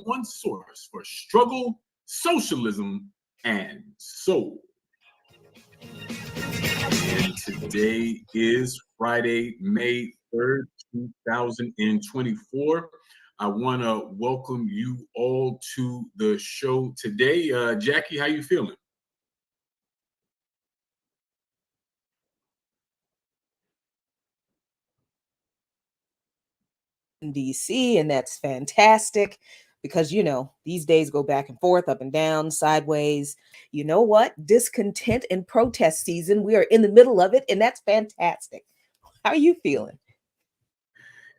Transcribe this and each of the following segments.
one source for struggle, socialism, and soul. And today is Friday, May 3rd, 2024. I want to welcome you all to the show today. Jackie, how you feeling? DC, and that's fantastic because these days go back and forth, up and down, sideways. You know what? Discontent and protest season. We are in the middle of it, and that's fantastic. How are you feeling?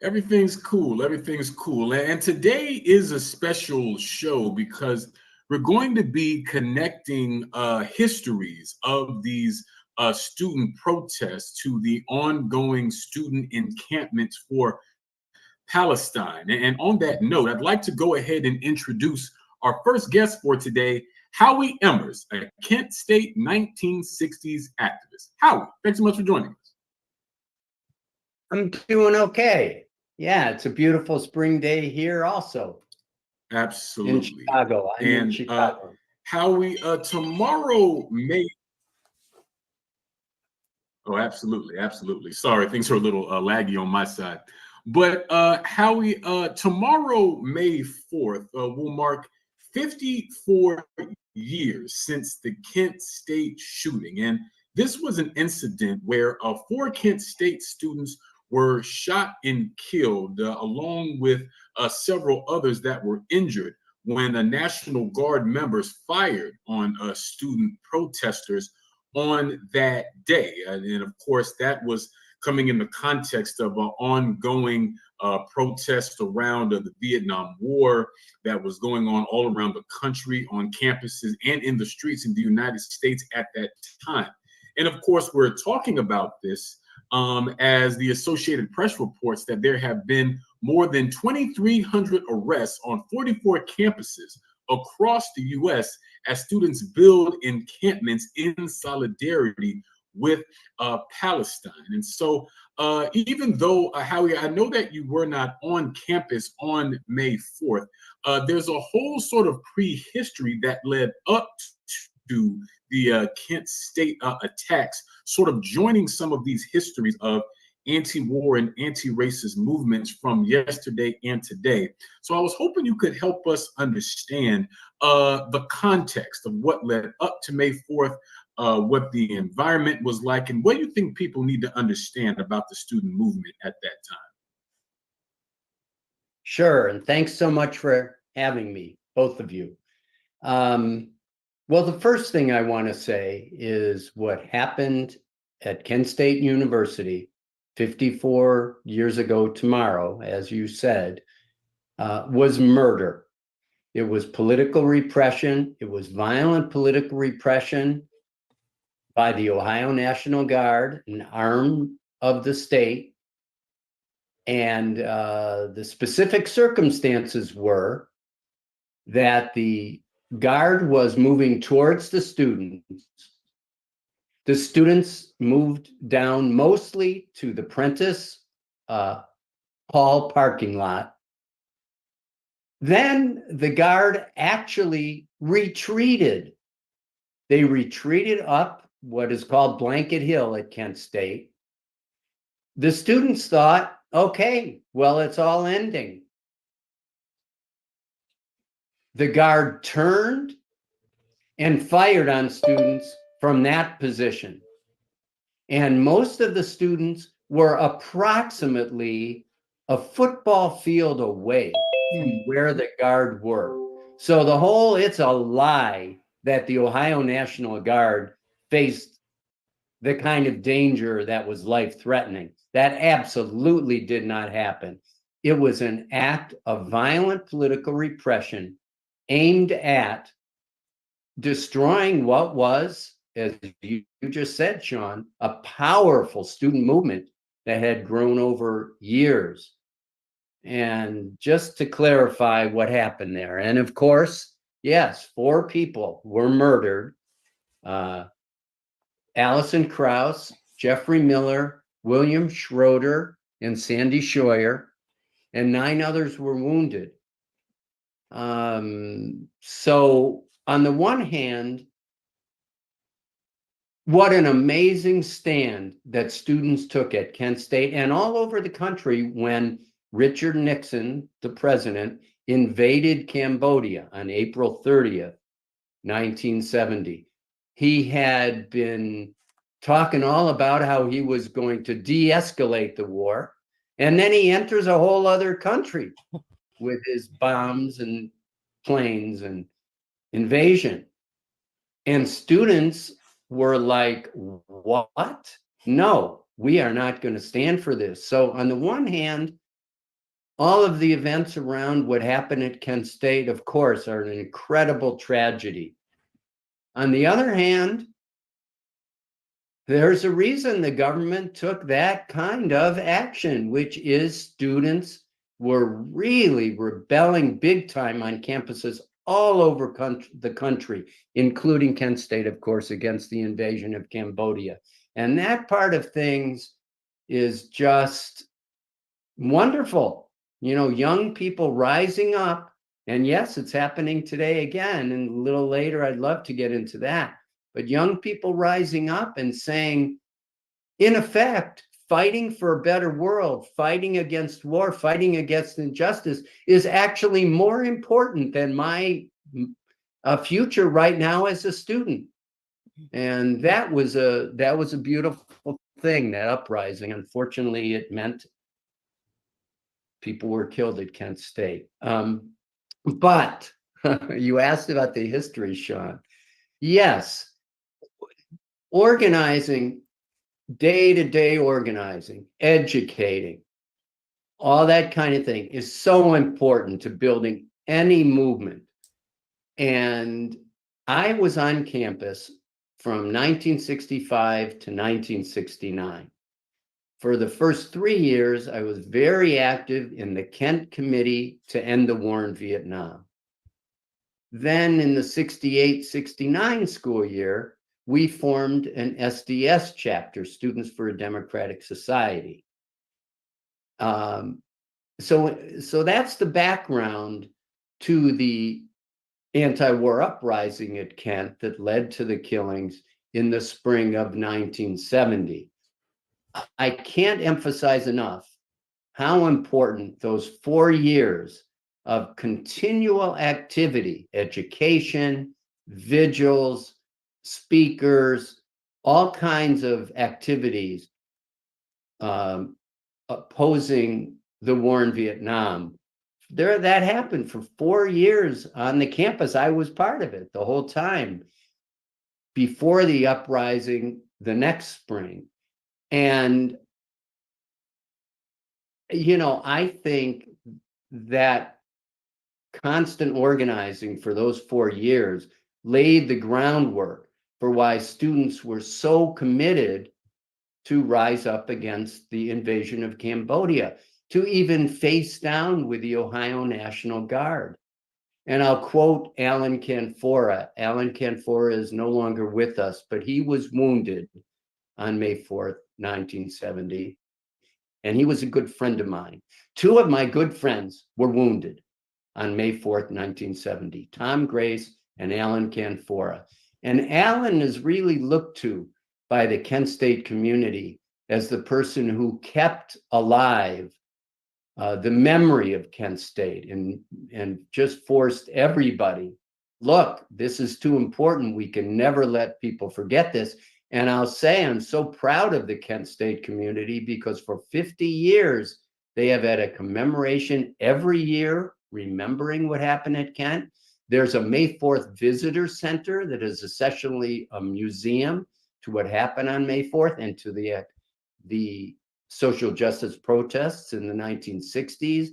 Everything's cool. Everything's cool. And today is a special show because we're going to be connecting histories of these student protests to the ongoing student encampments for Palestine. And on that note, I'd like to go ahead and introduce our first guest for today, Howie Emmers, a Kent State 1960s activist. Howie, thanks so much for joining us. I'm doing okay. Yeah, it's a beautiful spring day here also. Absolutely. In Chicago. I'm in Chicago. Howie, tomorrow May... Oh, absolutely, absolutely. Sorry, things are a little laggy on my side. But Howie, tomorrow, May 4th, will mark 54 years since the Kent State shooting. And this was an incident where 4 Kent State students were shot and killed, along with several others that were injured when the National Guard members fired on student protesters on that day. And of course, that was coming in the context of an ongoing protest around the Vietnam War that was going on all around the country, on campuses and in the streets in the United States at that time. And of course, we're talking about this as the Associated Press reports that there have been more than 2,300 arrests on 44 campuses across the U.S. as students build encampments in solidarity with Palestine. And so even though, Howie, I know that you were not on campus on May 4th, there's a whole sort of prehistory that led up to the Kent State attacks, sort of joining some of these histories of anti-war and anti-racist movements from yesterday and today. So I was hoping you could help us understand the context of what led up to May 4th, what the environment was like, and what you think people need to understand about the student movement at that time. Sure, and thanks so much for having me, both of you. Well, the first thing I want to say is what happened at Kent State University 54 years ago tomorrow, as you said, was murder. It was political repression. It was violent political repression by the Ohio National Guard, an arm of the state. And the specific circumstances were that the Guard was moving towards the students. The students moved down mostly to the Prentice Hall parking lot. Then the Guard actually retreated. They retreated up what is called Blanket Hill at Kent State. The students thought, okay, well, it's all ending. The Guard turned and fired on students from that position. And most of the students were approximately a football field away from where the Guard were. So the whole, it's a lie that the Ohio National Guard faced the kind of danger that was life-threatening. That absolutely did not happen. It was an act of violent political repression aimed at destroying what was, as you just said, Sean, a powerful student movement that had grown over years. And just to clarify what happened there, and of course, yes, 4 people were murdered. Allison Krauss, Jeffrey Miller, William Schroeder, and Sandy Scheuer, and 9 others were wounded. So on the one hand, what an amazing stand that students took at Kent State and all over the country when Richard Nixon, the president, invaded Cambodia on April 30th, 1970. He had been talking all about how he was going to de-escalate the war, and then he enters a whole other country with his bombs and planes and invasion. And students were like, what? No, we are not going to stand for this. So on the one hand, all of the events around what happened at Kent State, of course, are an incredible tragedy. On the other hand, there's a reason the government took that kind of action, which is students were really rebelling big time on campuses all over the country, including Kent State, of course, against the invasion of Cambodia. And that part of things is just wonderful. You know, young people rising up. And yes, it's happening today again. And a little later, I'd love to get into that. But young people rising up and saying, in effect, fighting for a better world, fighting against war, fighting against injustice is actually more important than my future right now as a student. And that was a beautiful thing, that uprising. Unfortunately, it meant people were killed at Kent State. But you asked about the history, Sean. Yes, organizing, day-to-day organizing, educating, all that kind of thing is so important to building any movement. And I was on campus from 1965 to 1969. For the first 3 years, I was very active in the Kent Committee to End the War in Vietnam. Then in the 68-69 school year, we formed an SDS chapter, Students for a Democratic Society. So that's the background to the anti-war uprising at Kent that led to the killings in the spring of 1970. I can't emphasize enough how important those 4 years of continual activity, education, vigils, speakers, all kinds of activities opposing the war in Vietnam. That happened for 4 years on the campus. I was part of it the whole time before the uprising the next spring. And, you know, I think that constant organizing for those 4 years laid the groundwork for why students were so committed to rise up against the invasion of Cambodia, to even face down with the Ohio National Guard. And I'll quote Alan Canfora. Alan Canfora is no longer with us, but he was wounded on May 4th, 1970. And he was a good friend of mine. 2 of my good friends were wounded on May 4th, 1970, Tom Grace and Alan Canfora. And Alan is really looked to by the Kent State community as the person who kept alive the memory of Kent State and just forced everybody, look, this is too important. We can never let people forget this. And I'll say I'm so proud of the Kent State community because for 50 years, they have had a commemoration every year, remembering what happened at Kent. There's a May 4th visitor center that is essentially a museum to what happened on May 4th and to the social justice protests in the 1960s.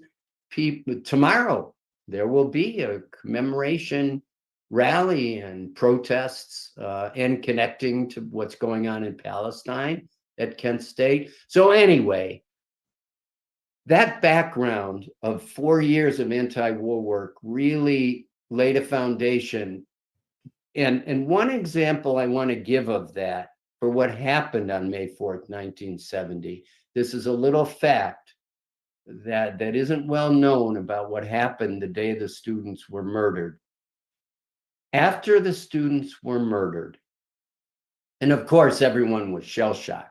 Tomorrow, there will be a commemoration rally and protests and connecting to what's going on in Palestine at Kent State. So anyway, that background of 4 years of anti-war work really laid a foundation. And one example I want to give of that for what happened on May 4th, 1970, this is a little fact. that isn't well known about what happened the day the students were murdered. After the students were murdered, and of course, everyone was shell-shocked.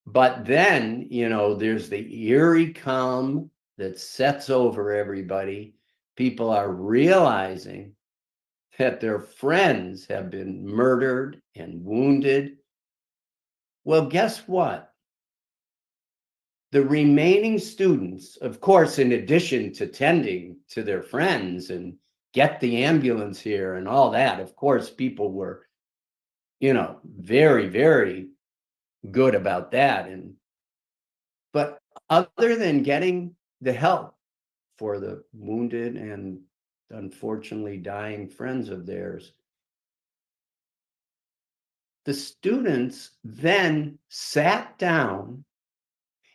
But then, there's the eerie calm that sets over everybody. People are realizing that their friends have been murdered and wounded. Well, guess what? The remaining students, of course, in addition to tending to their friends and get the ambulance here and all that, of course, people were, very, very good about that. But other than getting the help for the wounded and unfortunately dying friends of theirs, the students then sat down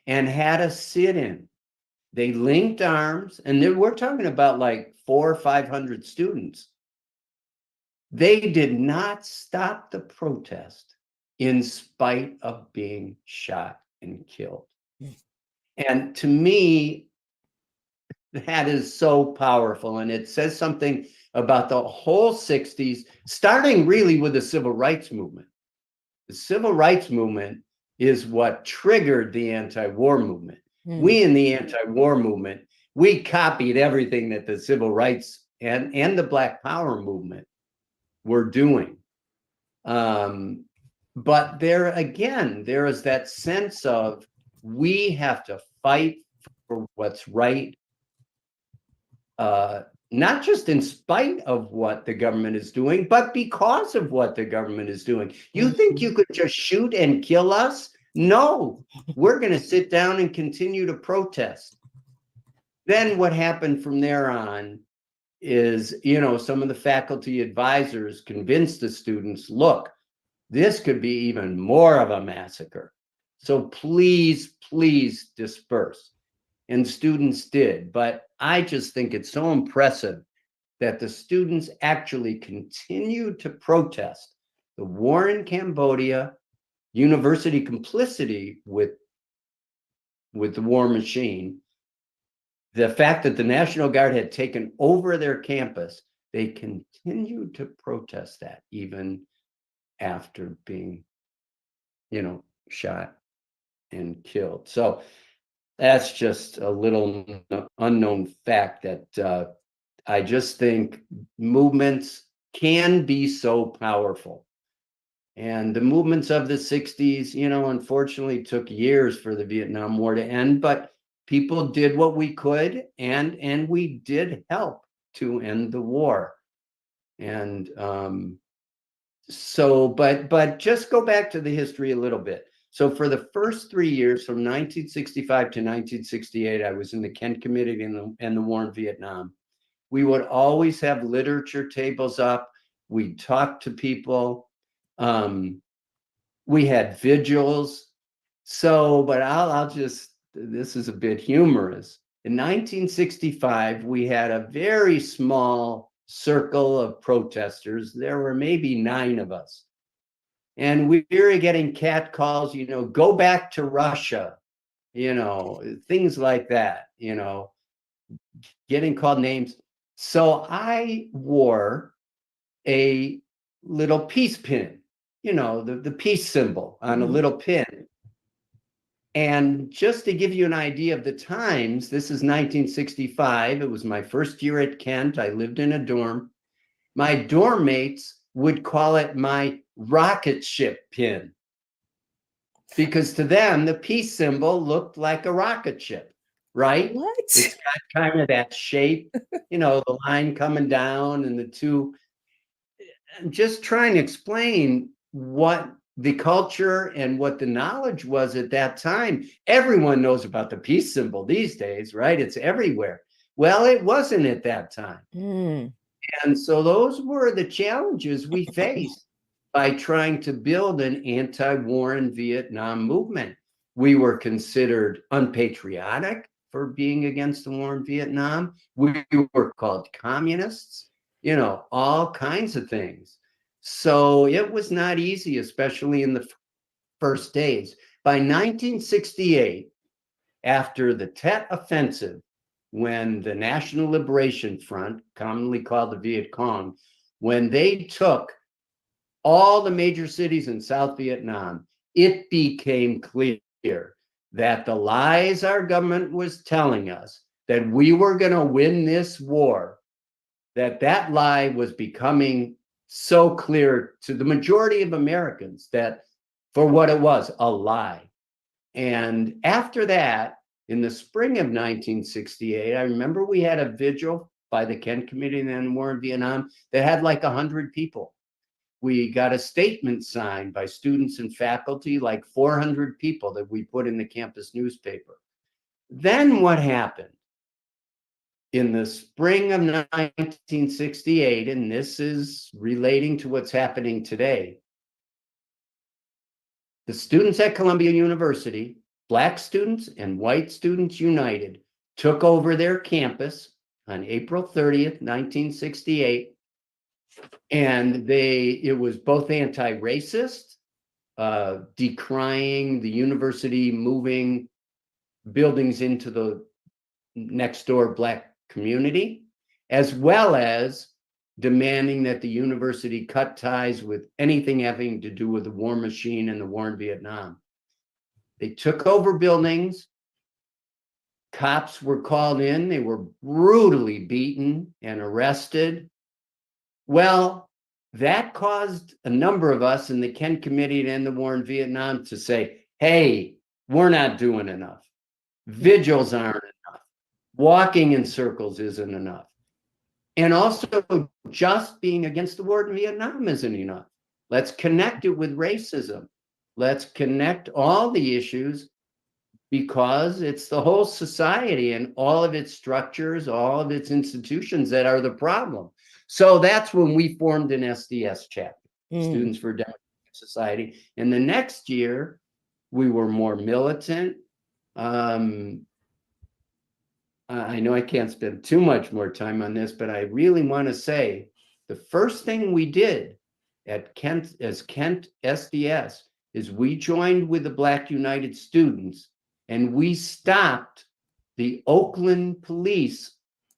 and had a sit-in. They linked arms, and we're talking about like 400 or 500 students. They did not stop the protest in spite of being shot and killed. And to me, that is so powerful. And it says something about the whole 60s, starting really with the civil rights movement. The civil rights movement is what triggered the anti-war movement. We in the anti-war movement, we copied everything that the civil rights and the Black Power movement were doing. But there is that sense of we have to fight for what's right, not just in spite of what the government is doing, but because of what the government is doing. You think you could just shoot and kill us? No, we're going to sit down and continue to protest. Then what happened from there on is, some of the faculty advisors convinced the students, look, this could be even more of a massacre. So please, please disperse. And students did. But I just think it's so impressive that the students actually continued to protest the war in Cambodia, university complicity with the war machine, the fact that the National Guard had taken over their campus. They continued to protest that even after being, shot and killed. So that's just a little unknown fact that I just think movements can be so powerful. And the movements of the 60s, unfortunately took years for the Vietnam War to end, but people did what we could, and we did help to end the war. And but just go back to the history a little bit. So for the first 3 years, from 1965 to 1968, I was in the Kent Committee and the war in Vietnam. We would always have literature tables up. We'd talk to people. We had vigils. So, but I'll just, this is a bit humorous. In 1965, we had a very small circle of protesters. There were maybe 9 of us. And we were getting cat calls, go back to Russia, things like that, getting called names. So I wore a little peace pin, the peace symbol on a little pin. And just to give you an idea of the times, this is 1965. It was my first year at Kent. I lived in a dorm. My dorm mates would call it my rocket ship pin, because to them, the peace symbol looked like a rocket ship, right? What? It's got kind of that shape, the line coming down and the two. I'm just trying to explain what the culture and what the knowledge was at that time. Everyone knows about the peace symbol these days, right? It's everywhere. Well, it wasn't at that time. And so those were the challenges we faced by trying to build an anti-war in Vietnam movement. We were considered unpatriotic for being against the war in Vietnam. We were called communists, all kinds of things. So it was not easy, especially in the first days. By 1968, after the Tet Offensive, when the National Liberation Front, commonly called the Viet Cong, when they took all the major cities in South Vietnam, it became clear that the lies our government was telling us, that we were going to win this war, that lie was becoming so clear to the majority of Americans that for what it was, a lie. And after that, in the spring of 1968, I remember we had a vigil by the Kent Committee and the War in Vietnam that had like 100 people. We got a statement signed by students and faculty, like 400 people, that we put in the campus newspaper. Then what happened? In the spring of 1968, and this is relating to what's happening today, the students at Columbia University, Black students and white students united, took over their campus on April 30th, 1968. And it was both anti-racist, decrying the university moving buildings into the next door Black community, as well as demanding that the university cut ties with anything having to do with the war machine and the war in Vietnam. They took over buildings. Cops were called in. They were brutally beaten and arrested. Well, that caused a number of us in the Kent Committee to End the War in Vietnam to say, hey, we're not doing enough. Vigils aren't enough. Walking in circles isn't enough. And also, just being against the war in Vietnam isn't enough. Let's connect it with racism. Let's connect all the issues, because it's the whole society and all of its structures, all of its institutions that are the problem. So that's when we formed an SDS chapter, Students for Democratic Society. And the next year, we were more militant. I know I can't spend too much more time on this, but I really want to say the first thing we did at Kent as Kent SDS is we joined with the Black United Students, and we stopped the Oakland police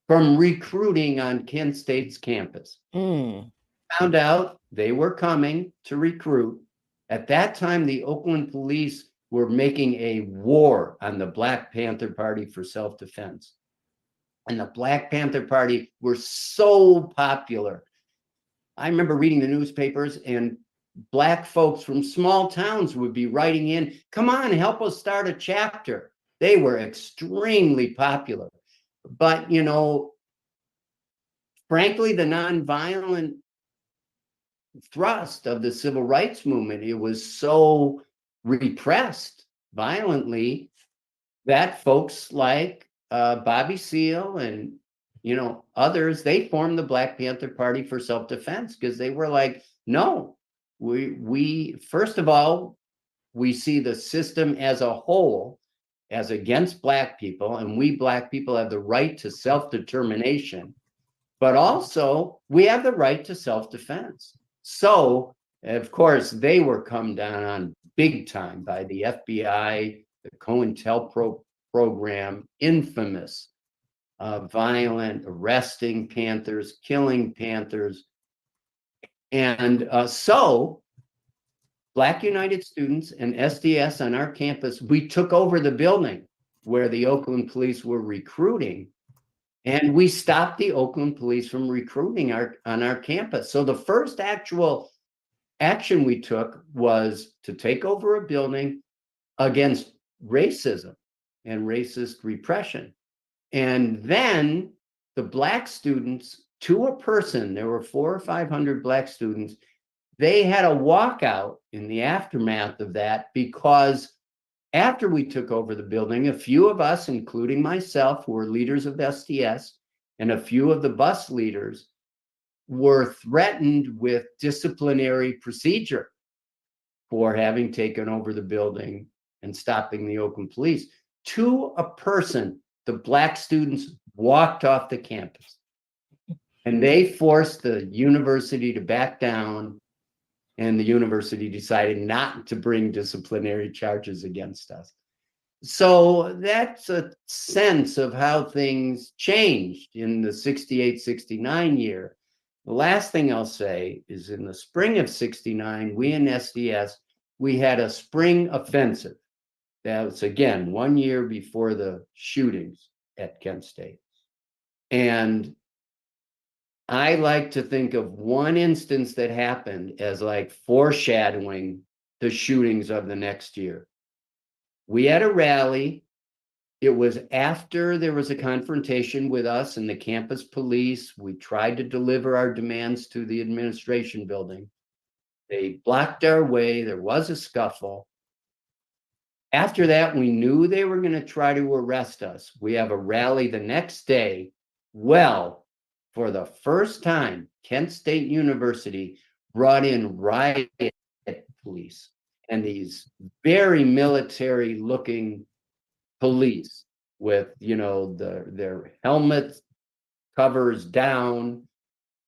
from recruiting on Kent State's campus. Found out they were coming to recruit. At that time, the Oakland police were making a war on the Black Panther Party for self-defense. And the Black Panther Party were so popular. I remember reading the newspapers, and Black folks from small towns would be writing in, come on, help us start a chapter. They were extremely popular. But, you know, frankly, the nonviolent thrust of the civil rights movement, it was so repressed violently that folks like Bobby Seale and, you know, others, they formed the Black Panther Party for self-defense, because they were like, no, we first of all, we see the system as a whole as against Black people, and we Black people have the right to self-determination, but also we have the right to self-defense. So, of course, they were come down on big time by the FBI, the COINTELPRO program, infamous, violent, arresting Panthers, killing Panthers. And so Black United Students and SDS on our campus, we took over the building where the Oakland police were recruiting, and we stopped the Oakland police from recruiting on our campus. So the first actual action we took was to take over a building against racism and racist repression. And then the Black students, to a person, there were 400 or 500 Black students, they had a walkout in the aftermath of that, because after we took over the building, a few of us, including myself, who were leaders of SDS, and a few of the bus leaders were threatened with disciplinary procedure for having taken over the building and stopping the Oakland police. To a person, the Black students walked off the campus, and they forced the university to back down, and the university decided not to bring disciplinary charges against us. So that's a sense of how things changed in the 68, 69 year. The last thing I'll say is in the spring of 69, we in SDS, we had a spring offensive. That was, again, 1 year before the shootings at Kent State. And I like to think of one instance that happened as like foreshadowing the shootings of the next year. We had a rally. It was after there was a confrontation with us and the campus police. We tried to deliver our demands to the administration building. They blocked our way. There was a scuffle. After that, we knew they were going to try to arrest us. We have a rally the next day. Well, for the first time, Kent State University brought in riot police and these very military looking police with, their helmets covers down,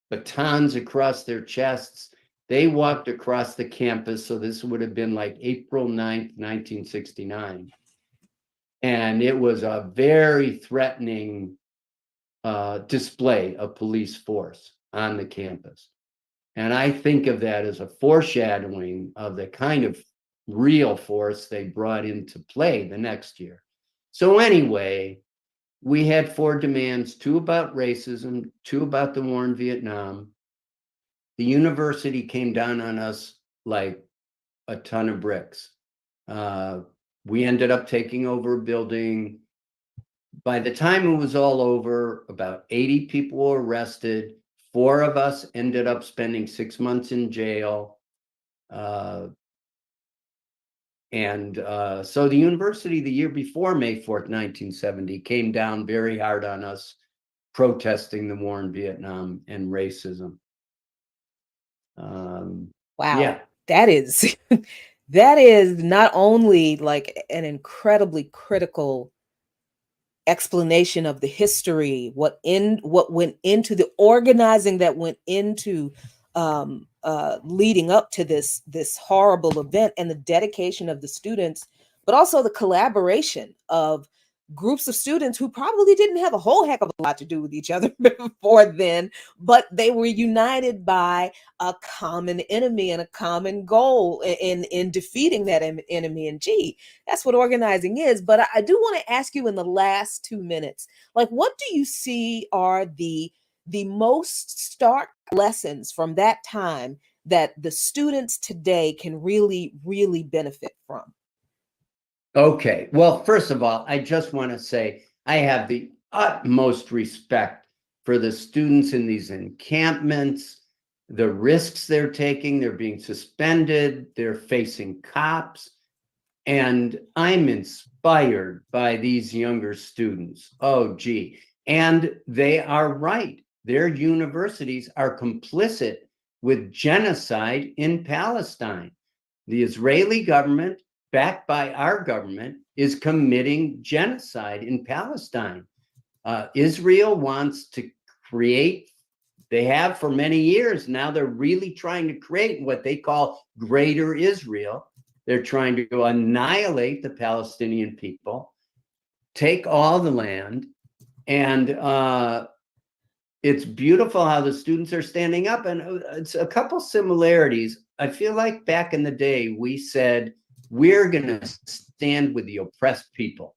batons across their chests. They walked across the campus. So this would have been like April 9th, 1969. And it was a very threatening display of police force on the campus. And I think of that as a foreshadowing of the kind of real force they brought into play the next year. So anyway, we had 4 demands, 2 about racism, 2 about the war in Vietnam. The university came down on us like a ton of bricks. We ended up taking over a building. By the time it was all over, about 80 people were arrested. 4 of us ended up spending 6 months in jail. So the university the year before May 4th, 1970, came down very hard on us, protesting the war in Vietnam and racism. Wow. Yeah. That is that is not only like an incredibly critical explanation of the history, what went into the organizing that went into leading up to this horrible event, and the dedication of the students, but also the collaboration of groups of students who probably didn't have a whole heck of a lot to do with each other before then, but they were united by a common enemy and a common goal in defeating that enemy. And gee, that's what organizing is. But I do want to ask you in the last 2 minutes, like, what do you see are the most stark lessons from that time that the students today can really, really benefit from? Okay. Well, first of all, I just want to say I have the utmost respect for the students in these encampments, the risks they're taking. They're being suspended. They're facing cops. And I'm inspired by these younger students. Oh, gee. And they are right. Their universities are complicit with genocide in Palestine. The Israeli government, backed by our government, is committing genocide in Palestine. Israel wants to create, they have for many years now, they're really trying to create what they call Greater Israel. They're trying to annihilate the Palestinian people, take all the land, and it's beautiful how the students are standing up. And it's a couple similarities. I feel like back in the day, we said, we're going to stand with the oppressed people,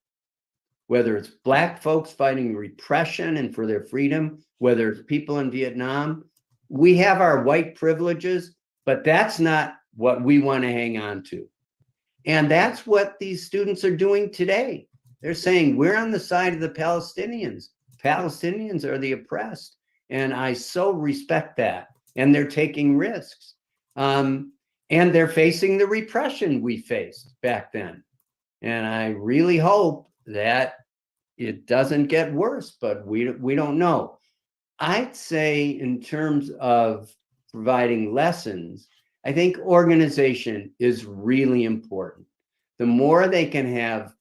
whether it's Black folks fighting repression and for their freedom, whether it's people in Vietnam. We have our white privileges, but that's not what we want to hang on to. And that's what these students are doing today. They're saying, we're on the side of the Palestinians. Palestinians are the oppressed. And I so respect that. And they're taking risks. And they're facing the repression we faced back then. And I really hope that it doesn't get worse, but we don't know. I'd say in terms of providing lessons, I think organization is really important. The more they can have,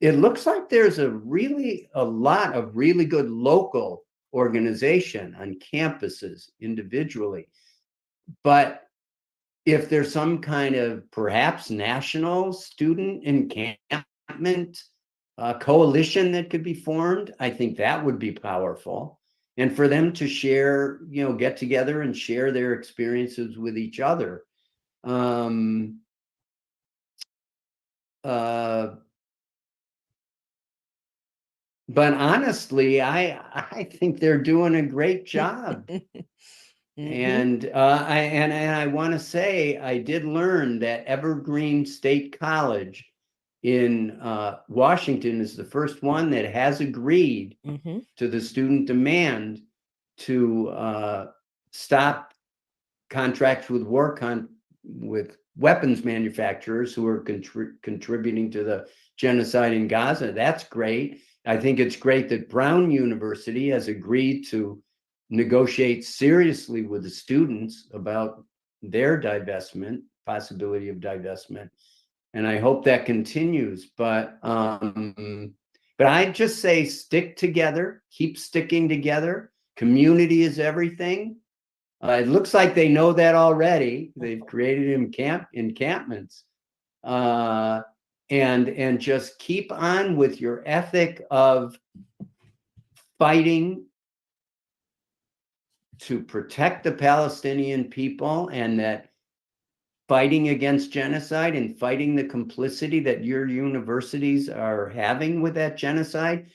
it looks like there's a lot of really good local organization on campuses individually. But if there's some kind of perhaps national student encampment encampment coalition that could be formed. I think that would be powerful. And for them to share, get together and share their experiences with each other. But honestly, I think they're doing a great job. And I want to say I did learn that Evergreen State College in Washington is the first one that has agreed to the student demand to stop contracts with with weapons manufacturers who are contributing to the genocide in Gaza. That's great. I think it's great that Brown University has agreed to negotiate seriously with the students about their possibility of divestment. And I hope that continues. But I just say stick together, keep sticking together. Community is everything. It looks like they know that already. They've created encampments. And just keep on with your ethic of fighting to protect the Palestinian people, and that fighting against genocide and fighting the complicity that your universities are having with that genocide.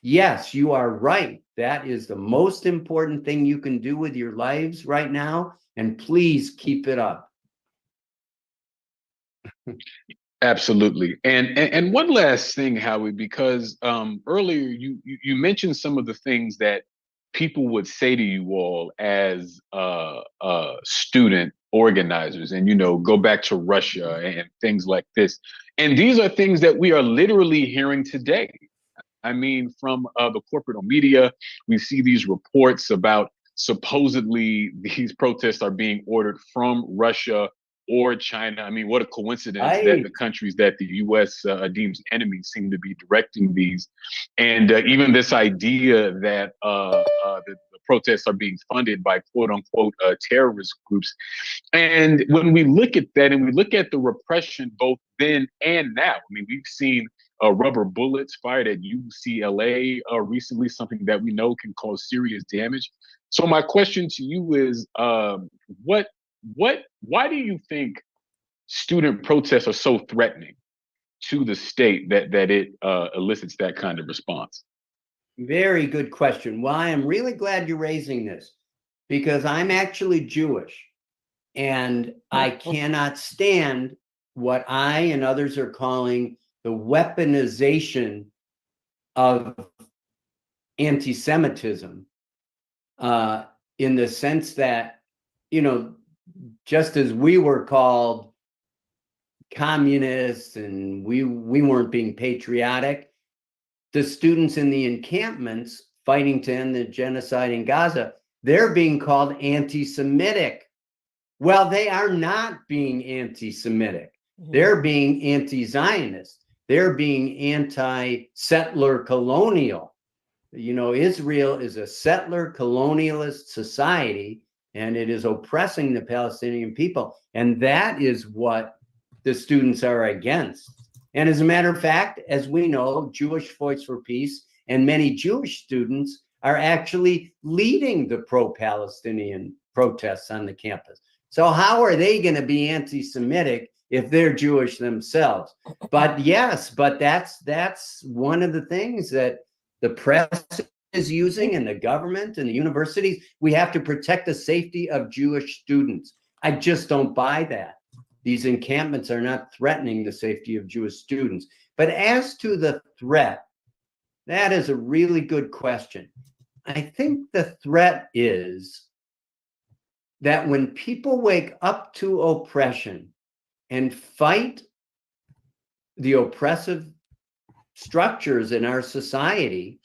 Yes, you are right. That is the most important thing you can do with your lives right now. And please keep it up. Absolutely. And one last thing, Howie, because earlier you mentioned some of the things that people would say to you all as student organizers, and go back to Russia and things like this. And these are things that we are literally hearing today. I mean, from the corporate media, we see these reports about supposedly these protests are being ordered from Russia or China. I mean, what a coincidence that the countries that the U.S. Deems enemies seem to be directing these. And even this idea that the protests are being funded by quote unquote terrorist groups. And when we look at that and we look at the repression both then and now, I mean, we've seen rubber bullets fired at UCLA recently, something that we know can cause serious damage. So my question to you is, why do you think student protests are so threatening to the state that it elicits that kind of response? Very good question. Well, I am really glad you're raising this, because I'm actually Jewish, and I cannot stand what I and others are calling the weaponization of anti-Semitism, in the sense that, just as we were called communists and we weren't being patriotic, the students in the encampments fighting to end the genocide in Gaza, they're being called anti-Semitic. Well, they are not being anti-Semitic. They're being anti-Zionist. They're being anti-settler colonial. Israel is a settler colonialist society, and it is oppressing the Palestinian people. And that is what the students are against. And as a matter of fact, as we know, Jewish Voice for Peace and many Jewish students are actually leading the pro-Palestinian protests on the campus. So how are they going to be anti-Semitic if they're Jewish themselves? But yes, that's one of the things that the press is using, and the government and the universities. We have to protect the safety of Jewish students. I just don't buy that. These encampments are not threatening the safety of Jewish students. But as to the threat, that is a really good question. I think the threat is that when people wake up to oppression and fight the oppressive structures in our society,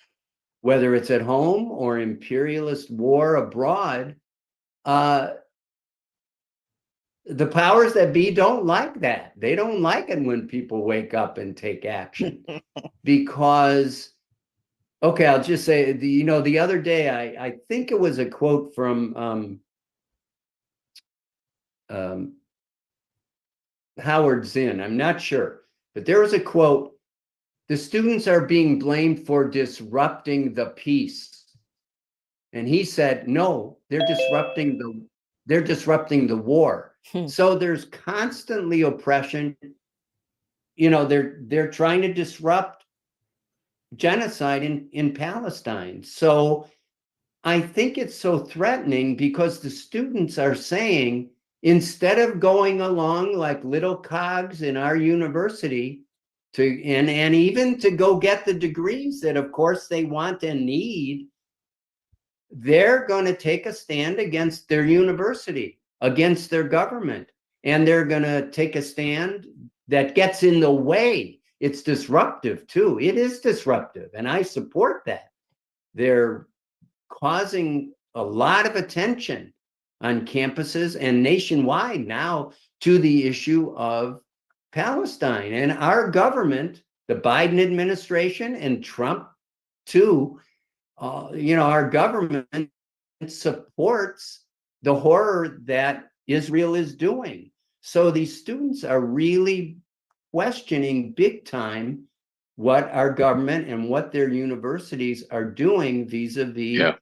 whether it's at home or imperialist war abroad, the powers that be don't like that. They don't like it when people wake up and take action. Because, okay, I'll just say, the other day, I think it was a quote from Howard Zinn. I'm not sure, but there was a quote the students are being blamed for disrupting the peace. And he said, no, they're disrupting the war. So there's constantly oppression. You know, they're trying to disrupt genocide in Palestine. So I think it's so threatening because the students are saying, instead of going along like little cogs in our university and even to go get the degrees that of course they want and need, they're going to take a stand against their university, against their government, and they're going to take a stand that gets in the way. It's disruptive too. It is disruptive, and I support that. They're causing a lot of attention on campuses and nationwide now to the issue of Palestine. And our government, the Biden administration and Trump too, our government supports the horror that Israel is doing. So these students are really questioning big time what our government and what their universities are doing vis-a-vis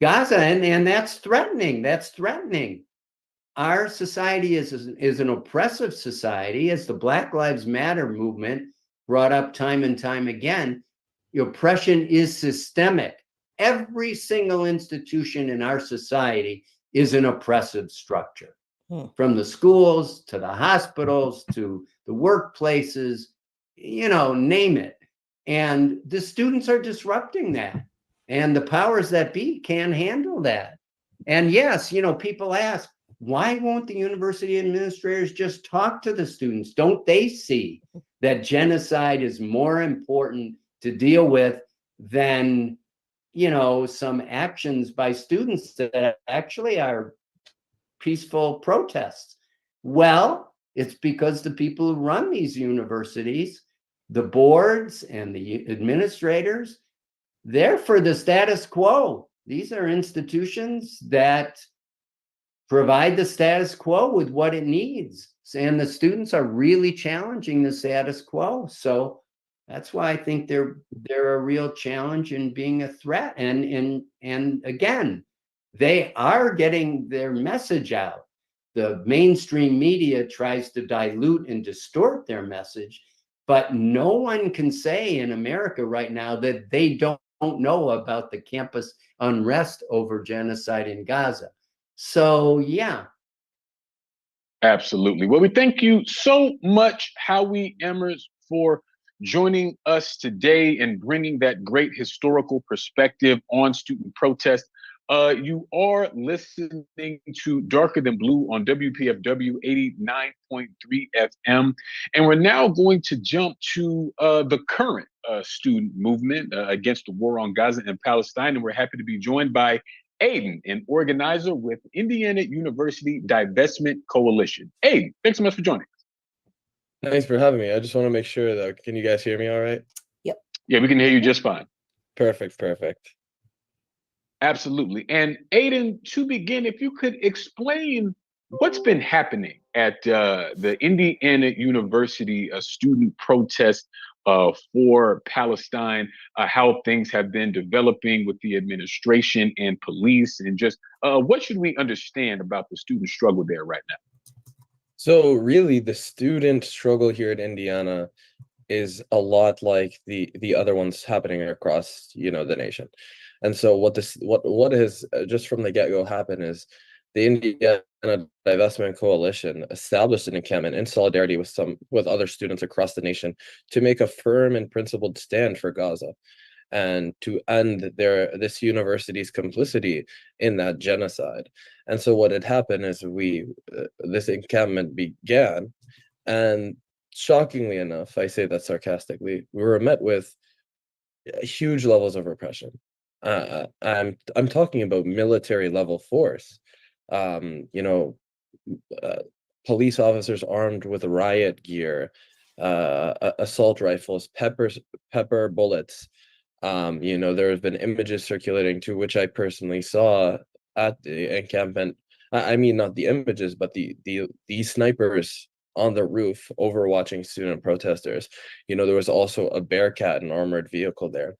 Gaza. And that's threatening. That's threatening. Our society is an oppressive society, as the Black Lives Matter movement brought up time and time again. Oppression is systemic. Every single institution in our society is an oppressive structure, from the schools to the hospitals to the workplaces, name it. And the students are disrupting that. And the powers that be can't handle that. And yes, people ask, why won't the university administrators just talk to the students? Don't they see that genocide is more important to deal with than, some actions by students that actually are peaceful protests? Well, it's because the people who run these universities, the boards and the administrators, they're for the status quo. These are institutions that provide the status quo with what it needs. And the students are really challenging the status quo. So that's why I think they're a real challenge in being a threat. And again, they are getting their message out. The mainstream media tries to dilute and distort their message, but no one can say in America right now that they don't know about the campus unrest over genocide in Gaza. So, yeah. Absolutely. Well, we thank you so much, Howie Emmers, for joining us today and bringing that great historical perspective on student protest. You are listening to Darker Than Blue on WPFW 89.3 FM. And we're now going to jump to the current student movement against the war on Gaza and Palestine. And we're happy to be joined by Aiden, an organizer with Indiana University Divestment Coalition. Aiden, thanks so much for joining us. Thanks for having me. I just want to make sure that, can you guys hear me all right? Yep. Yeah, we can hear you just fine. Perfect. Absolutely. And Aiden, to begin, if you could explain what's been happening at the Indiana University student protest for Palestine, how things have been developing with the administration and police, and just what should we understand about the student struggle there right now? So really, the student struggle here in Indiana is a lot like the other ones happening across, the nation. And so what has just from the get-go happened is the Indiana Divestment Coalition established an encampment in solidarity with other students across the nation to make a firm and principled stand for Gaza and to end this university's complicity in that genocide. And so what had happened is this encampment began, and shockingly enough, I say that sarcastically, we were met with huge levels of repression. I'm talking about military level force. Police officers armed with riot gear, assault rifles, pepper bullets. There have been images circulating to which I personally saw at the encampment. I mean, not the images, but the snipers on the roof overwatching student protesters. There was also a Bearcat, an armored vehicle there.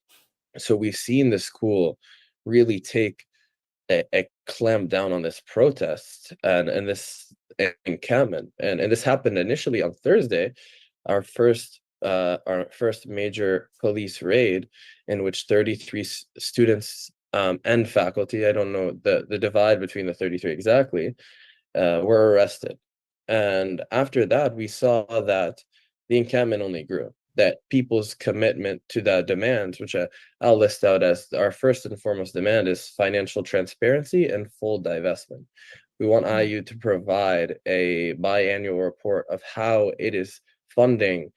So we've seen the school really take a clamp down on this protest and this encampment. And this happened initially on Thursday, our first major police raid, in which 33 students and faculty, I don't know the divide between the 33 exactly, were arrested. And after that, we saw that the encampment only grew, that people's commitment to the demands, which I'll list out as our first and foremost demand, is financial transparency and full divestment. We want IU to provide a biannual report of how it is funding,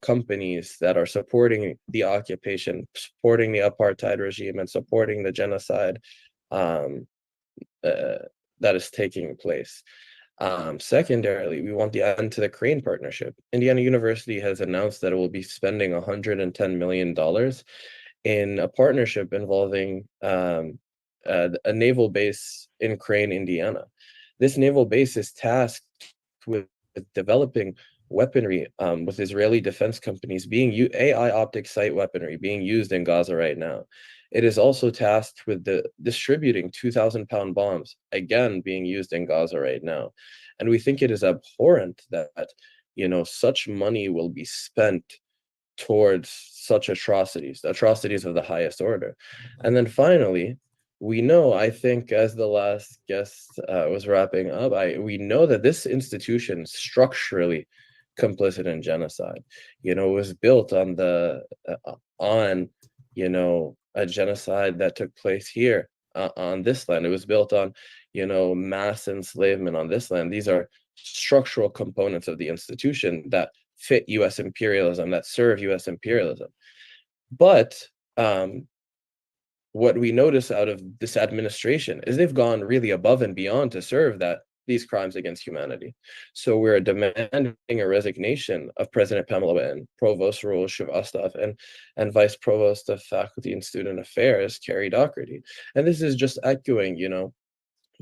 companies that are supporting the occupation, supporting the apartheid regime, and supporting the genocide that is taking place. Secondarily, we want the end to the Crane partnership. Indiana University has announced that it will be spending $110 million in a partnership involving a naval base in Crane, Indiana. This naval base is tasked with developing weaponry with Israeli defense companies being AI optic sight weaponry being used in Gaza right now. It is also tasked with distributing 2,000-pound bombs, again, being used in Gaza right now. And we think it is abhorrent that, such money will be spent towards such atrocities of the highest order. And then finally, we know, I think, as the last guest was wrapping up, we know that this institution is structurally complicit in genocide. It was built on a genocide that took place here on this land. It was built on, mass enslavement on this land. These are structural components of the institution that fit U.S. imperialism, that serve U.S. imperialism. But what we notice out of this administration is they've gone really above and beyond to serve these crimes against humanity. So we're demanding a resignation of President Pamela Witten, Provost Roel Shrivastava, and Vice Provost of Faculty and Student Affairs, Carrie Doherty. And this is just echoing,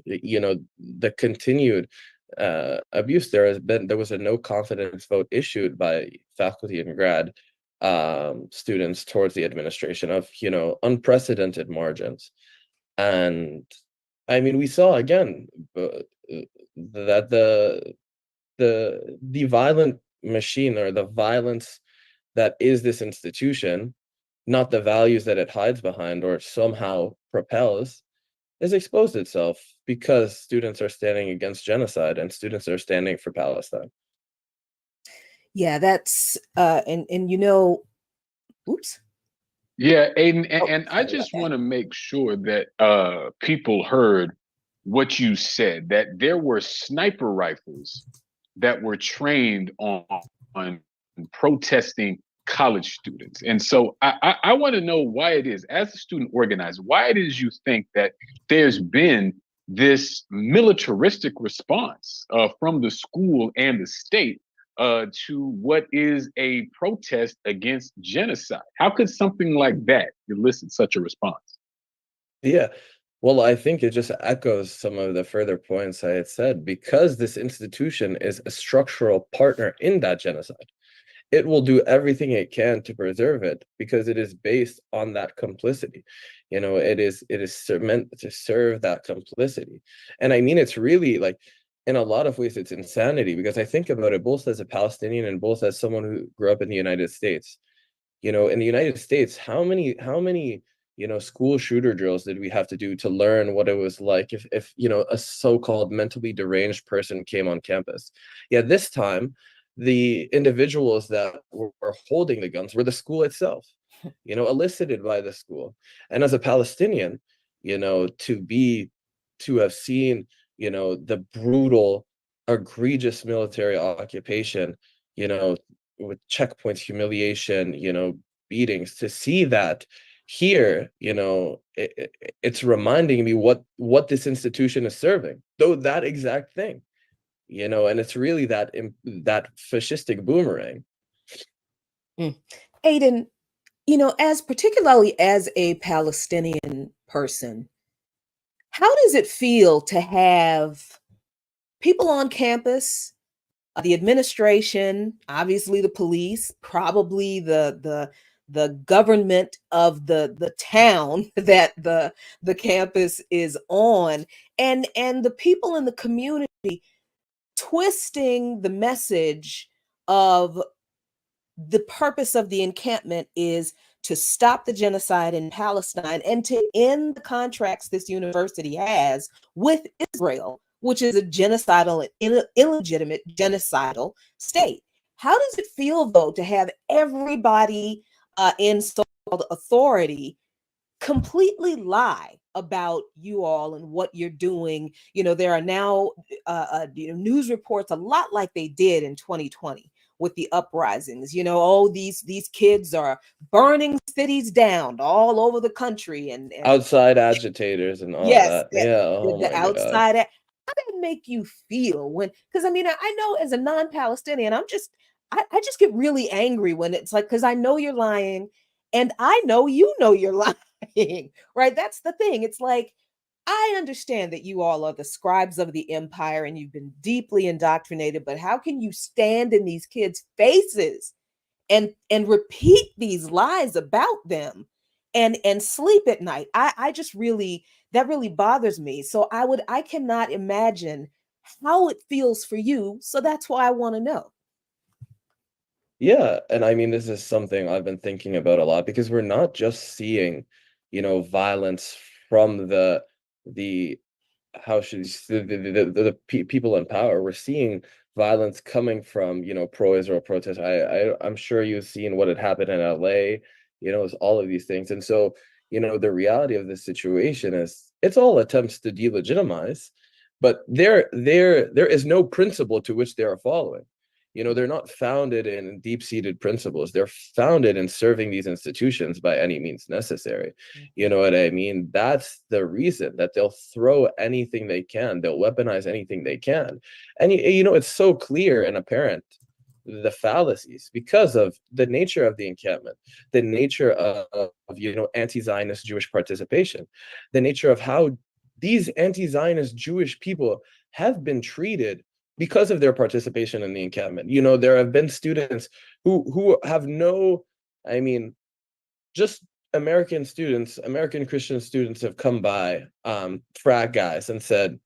the continued abuse. There was a no confidence vote issued by faculty and grad students towards the administration of, unprecedented margins. And I mean, we saw again that the violent machine, or the violence that is this institution, not the values that it hides behind or somehow propels, has exposed itself because students are standing against genocide and students are standing for Palestine. Yeah, that's oops. Yeah, Aiden, Oh, and I sorry about just that. want to make sure that people heard what you said, that there were sniper rifles that were trained on protesting college students. And so I want to know why it is, as a student organizer, why it is you think that there's been this militaristic response from the school and the state to what is a protest against genocide. How could something like that elicit such a response? Yeah. Well, I think it just echoes some of the further points I had said, because this institution is a structural partner in that genocide. It will do everything it can to preserve it because it is based on that complicity. It is meant to serve that complicity. And I mean, it's really like, in a lot of ways, it's insanity, because I think about it both as a Palestinian and both as someone who grew up in the United States. In the United States, how many school shooter drills did we have to do to learn what it was like if a so-called mentally deranged person came on campus? Yeah, this time the individuals that were holding the guns were the school itself, elicited by the school. And as a Palestinian, to have seen, the brutal, egregious military occupation, with checkpoints, humiliation, beatings, to see that here, it's reminding me what this institution is serving, though that exact thing, and it's really that fascistic boomerang. Aiden, particularly as a Palestinian person, how does it feel to have people on campus The administration, obviously the police, probably the government of the town that the campus is on, and the people in the community twisting the message of the purpose of the encampment is to stop the genocide in Palestine and to end the contracts this university has with Israel, which is a genocidal, illegitimate genocidal state. How does it feel, though, to have everybody in so-called authority completely lie about you all and what you're doing? There are now news reports a lot like they did in 2020 with the uprisings. Oh, these kids are burning cities down all over the country, and outside agitators and all yes, that. Yeah. Oh the my God. outside. How did it make you feel when? Because I mean, I know as a non-Palestinian, I just get really angry when it's like, because I know you're lying, and I know you're lying, right? That's the thing. It's like, I understand that you all are the scribes of the empire and you've been deeply indoctrinated, but how can you stand in these kids' faces and repeat these lies about them and sleep at night? I just really, that really bothers me. So I cannot imagine how it feels for you. So that's why I want to know. Yeah, and I mean, this is something I've been thinking about a lot because we're not just seeing, violence from the how should you the people in power. We're seeing violence coming from, pro-Israel protests. I'm sure you've seen what had happened in LA, it's all of these things. And so, the reality of this situation is it's all attempts to delegitimize, but there is no principle to which they are following. They're not founded in deep-seated principles. They're founded in serving these institutions by any means necessary. You know what I mean? That's the reason that they'll throw anything they can. They'll weaponize anything they can. And, it's so clear and apparent, the fallacies, because of the nature of the encampment, the nature of anti-Zionist Jewish participation, the nature of how these anti-Zionist Jewish people have been treated because of their participation in the encampment. There have been students who have I mean, just American students, American Christian students have come by, frat guys, and said,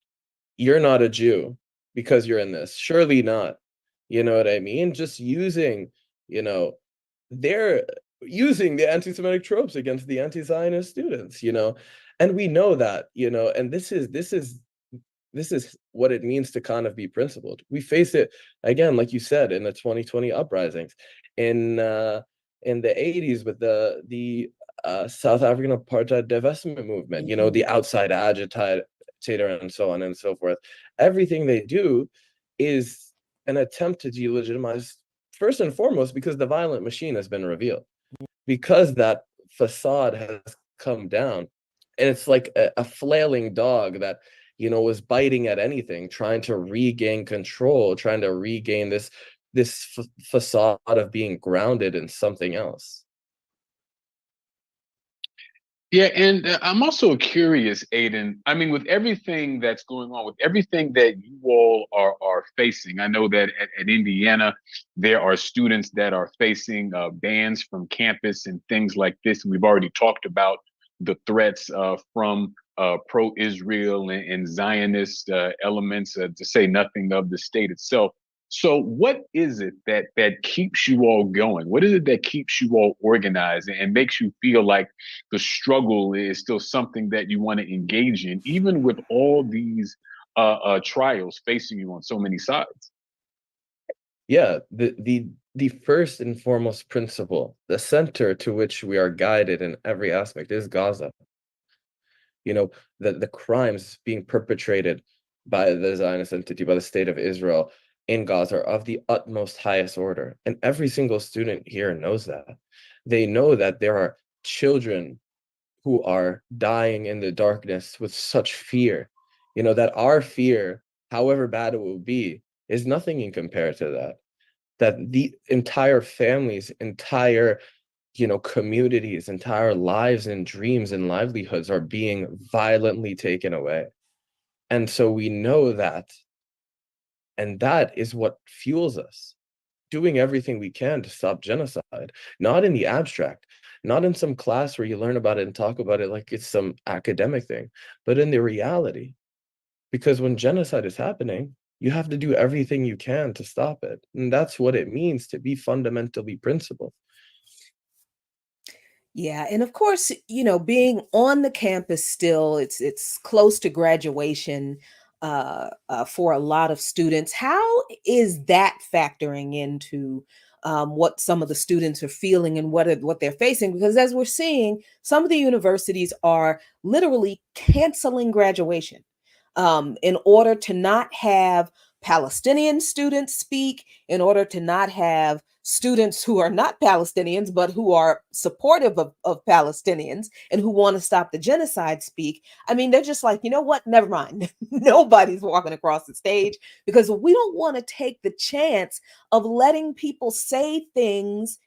"You're not a Jew because you're in this. Surely not." You know what I mean? Just they're using the anti-Semitic tropes against the anti-Zionist students, and we know that, and this is what it means to kind of be principled. We face it again, like you said, in the 2020 uprisings, in the 80s with the South African apartheid divestment movement, the outside agitator and so on and so forth. Everything they do is an attempt to delegitimize, first and foremost, because the violent machine has been revealed, because that facade has come down, and it's like a flailing dog that was biting at anything, trying to regain control, trying to regain this facade of being grounded in something else. Yeah, and I'm also curious, Aiden. I mean, with everything that's going on, with everything that you all are facing, I know that at Indiana, there are students that are facing bans from campus and things like this. And we've already talked about the threats from pro-Israel and Zionist elements, to say nothing of the state itself. So what is it that keeps you all going? What is it that keeps you all organized and makes you feel like the struggle is still something that you want to engage in, even with all these trials facing you on so many sides? Yeah, the first and foremost principle, the center to which we are guided in every aspect, is Gaza. The crimes being perpetrated by the Zionist entity, by the state of Israel in Gaza, are of the utmost highest order. And every single student here knows that. They know that there are children who are dying in the darkness with such fear, that our fear, however bad it will be, is nothing in compared to that the entire families, entire communities, entire lives and dreams and livelihoods are being violently taken away. And so we know that And that is what fuels us, doing everything we can to stop genocide, not in the abstract, not in some class where you learn about it and talk about it like it's some academic thing, but in the reality. Because when genocide is happening, you have to do everything you can to stop it. And that's what it means to be fundamentally principled. Yeah, and of course, being on the campus still, it's close to graduation for a lot of students. How is that factoring into what some of the students are feeling and what they're facing? Because as we're seeing, some of the universities are literally canceling graduation in order to not have Palestinian students speak, in order to not have students who are not Palestinians, but who are supportive of Palestinians and who want to stop the genocide speak. I mean, they're just like, you know what? Never mind. Nobody's walking across the stage because we don't want to take the chance of letting people say things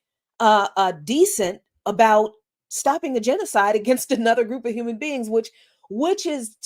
decent about stopping a genocide against another group of human beings, which is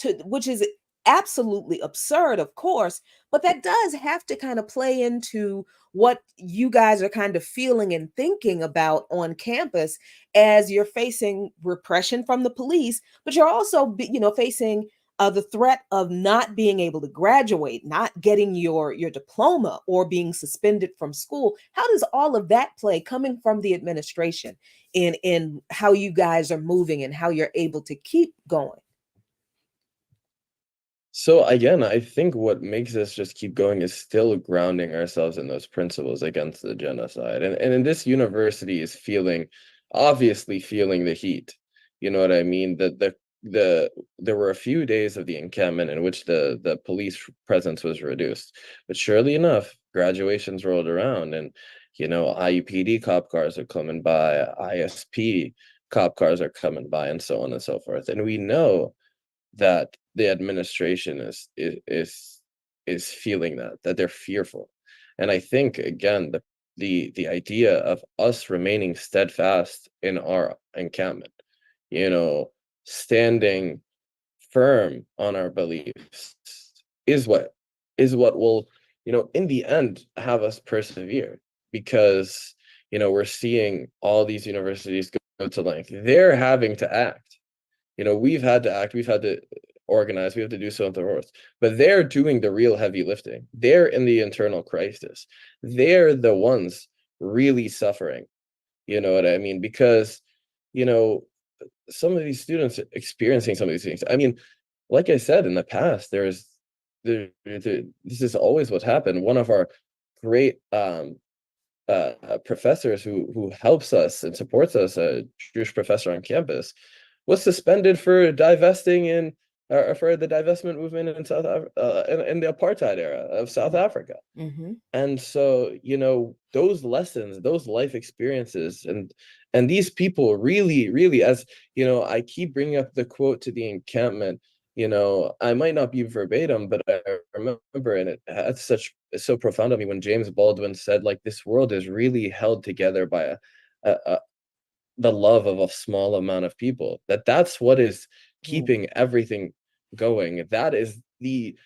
absolutely absurd, of course, but that does have to kind of play into what you guys are kind of feeling and thinking about on campus as you're facing repression from the police, but you're also, facing the threat of not being able to graduate, not getting your diploma, or being suspended from school. How does all of that play coming from the administration in how you guys are moving and how you're able to keep going? So again, I think what makes us just keep going is still grounding ourselves in those principles against the genocide. And in this university is obviously feeling the heat. You know what I mean? There were a few days of the encampment in which the police presence was reduced. But surely enough, graduations rolled around, and IUPD cop cars are coming by, ISP cop cars are coming by, and so on and so forth. And we know that the administration is feeling that they're fearful. And I think again, the idea of us remaining steadfast in our encampment, you know standing firm on our beliefs, is what will, in the end, have us persevere. Because we're seeing all these universities go to length, they're having to act. We've had to act, we've had to organize, we have to do something else. But they're doing the real heavy lifting. They're in the internal crisis. They're the ones really suffering. You know what I mean? Because, you know, some of these students are experiencing some of these things. I mean, like I said, in the past, this is always what happened. One of our great professors who helps us and supports us, a Jewish professor on campus, was suspended for divesting for the divestment movement in South in the apartheid era of South Africa. Mm-hmm. And so, those lessons, those life experiences, and these people really, really, as I keep bringing up the quote to the encampment. I might not be verbatim, but I remember, and it's so profound on me, when James Baldwin said, like, this world is really held together by the love of a small amount of people. That's what is keeping everything going. That is the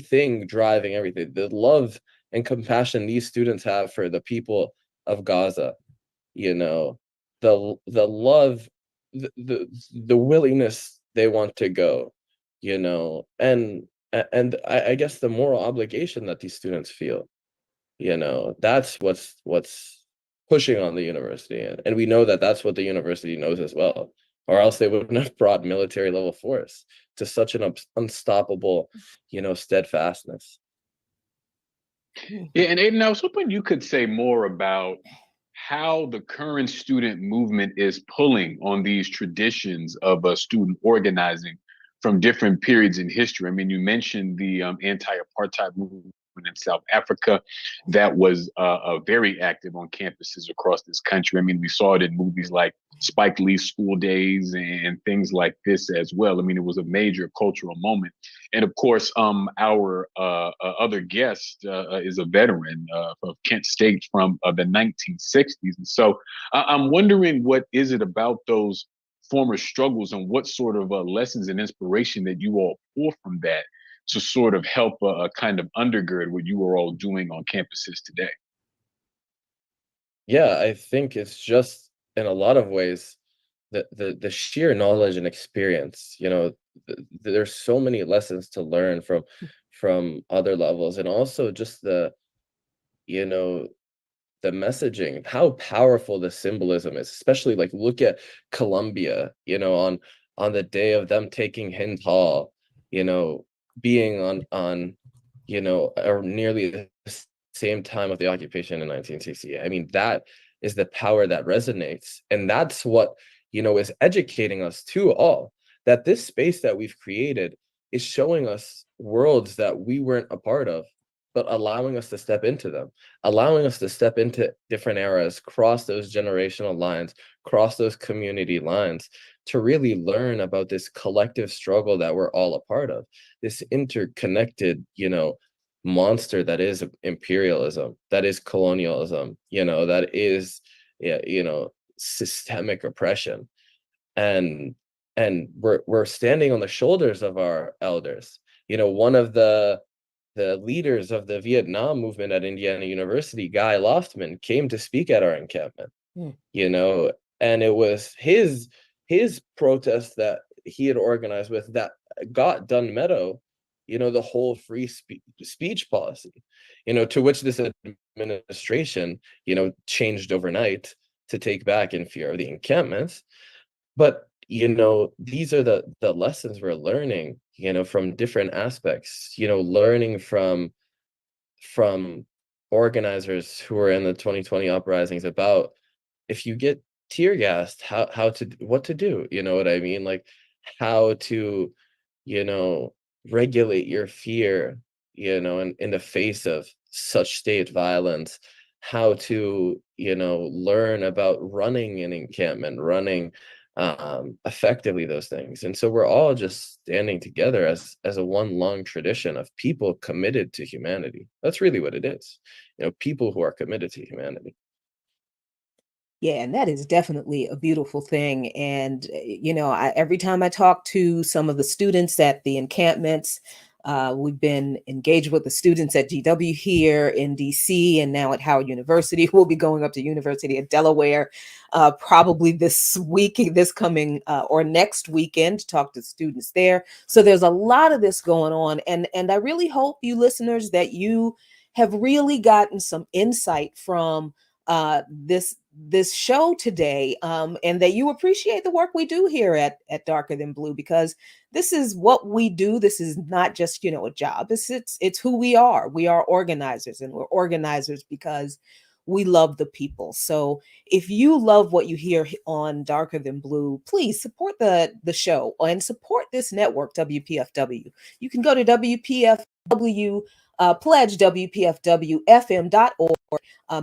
thing driving everything. The love and compassion these students have for the people of Gaza. The love, the willingness they want to go. And I guess the moral obligation that these students feel. That's what's pushing on the university, and we know that that's what the university knows as well, or else they wouldn't have brought military level force to such an unstoppable steadfastness. Yeah, and Aiden, I was hoping you could say more about how the current student movement is pulling on these traditions of student organizing from different periods in history. I mean, you mentioned the anti-apartheid movement in South Africa that was very active on campuses across this country. I mean, we saw it in movies like Spike Lee's School Days and things like this as well. I mean, it was a major cultural moment. And of course, our other guest is a veteran of Kent State from the 1960s. And so I'm wondering, what is it about those former struggles and what sort of lessons and inspiration that you all pull from that to sort of help kind of undergird what you are all doing on campuses today? Yeah, I think it's just in a lot of ways the sheer knowledge and experience. There's so many lessons to learn from other levels, and also just you know the messaging, how powerful the symbolism is. Especially like look at Colombia, on the day of them taking Hind Hall, being on or nearly the same time of the occupation in 1968. I mean, that is the power that resonates. And that's what, is educating us to all, that this space that we've created is showing us worlds that we weren't a part of, but allowing us to step into them, allowing us to step into different eras, cross those generational lines, cross those community lines, to really learn about this collective struggle that we're all a part of, this interconnected, monster that is imperialism, that is colonialism, that is, yeah, systemic oppression. And we're standing on the shoulders of our elders. One of the leaders of the Vietnam movement at Indiana University, Guy Loftman, came to speak at our encampment. Mm. And it was his protest that he had organized with that got Dunn Meadow, the whole free speech policy, to which this administration, changed overnight to take back in fear of the encampments. But these are the lessons we're learning, from different aspects, learning from organizers who are in the 2020 uprisings about, if you get tear gassed, what to do, you know what I mean? Like how to, regulate your fear, in the face of such state violence, how to, learn about running an encampment, running effectively, those things. And so we're all just standing together as a one long tradition of people committed to humanity. That's really what it is, people who are committed to humanity. Yeah, and that is definitely a beautiful thing. And, every time I talk to some of the students at the encampments, we've been engaged with the students at GW here in DC and now at Howard University. We'll be going up to University of Delaware probably this coming or next weekend to talk to students there. So there's a lot of this going on. And I really hope you listeners that you have really gotten some insight from this show today, and that you appreciate the work we do here at Darker Than Blue, because this is what we do. This is not just a job. It's who we are. We are organizers, and we're organizers because we love the people. So if you love what you hear on Darker Than Blue, please support the show and support this network, WPFW. You can go to WPFW. Pledge WPFWFM.org.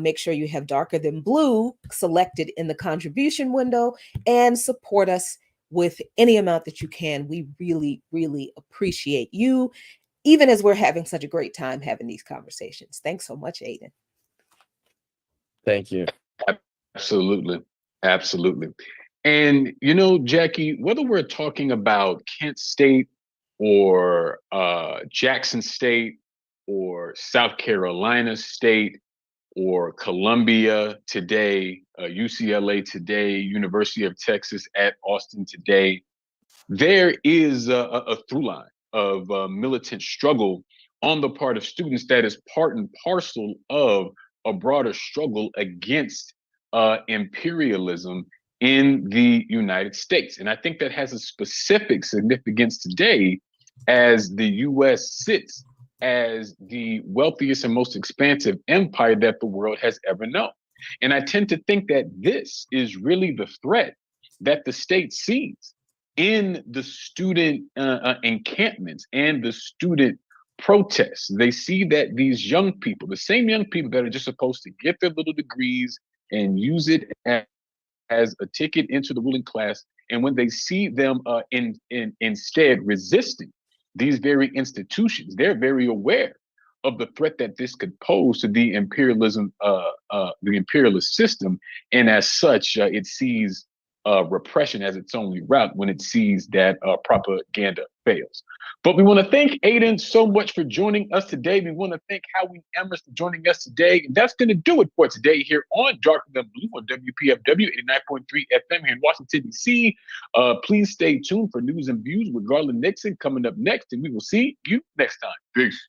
Make sure you have Darker Than Blue selected in the contribution window and support us with any amount that you can. We really, really appreciate you, even as we're having such a great time having these conversations. Thanks so much, Aiden. Thank you. Absolutely. Absolutely. And, Jackie, whether we're talking about Kent State or Jackson State or South Carolina State or Columbia today, UCLA today, University of Texas at Austin today, there is a through line of militant struggle on the part of students that is part and parcel of a broader struggle against imperialism in the United States. And I think that has a specific significance today as the US sits as the wealthiest and most expansive empire that the world has ever known. And I tend to think that this is really the threat that the state sees in the student encampments and the student protests. They see that these young people, the same young people that are just supposed to get their little degrees and use it as a ticket into the ruling class, and when they see them instead resisting these very institutions, they're very aware of the threat that this could pose to the imperialist system, and as such, it sees repression as its only route when it sees that propaganda fails. But we want to thank Aiden so much for joining us today. We want to thank Howie Amherst for joining us today. And that's going to do it for today here on Darker Than Blue on WPFW 89.3 FM here in Washington, D.C. Please stay tuned for news and views with Garland Nixon coming up next. And we will see you next time. Peace.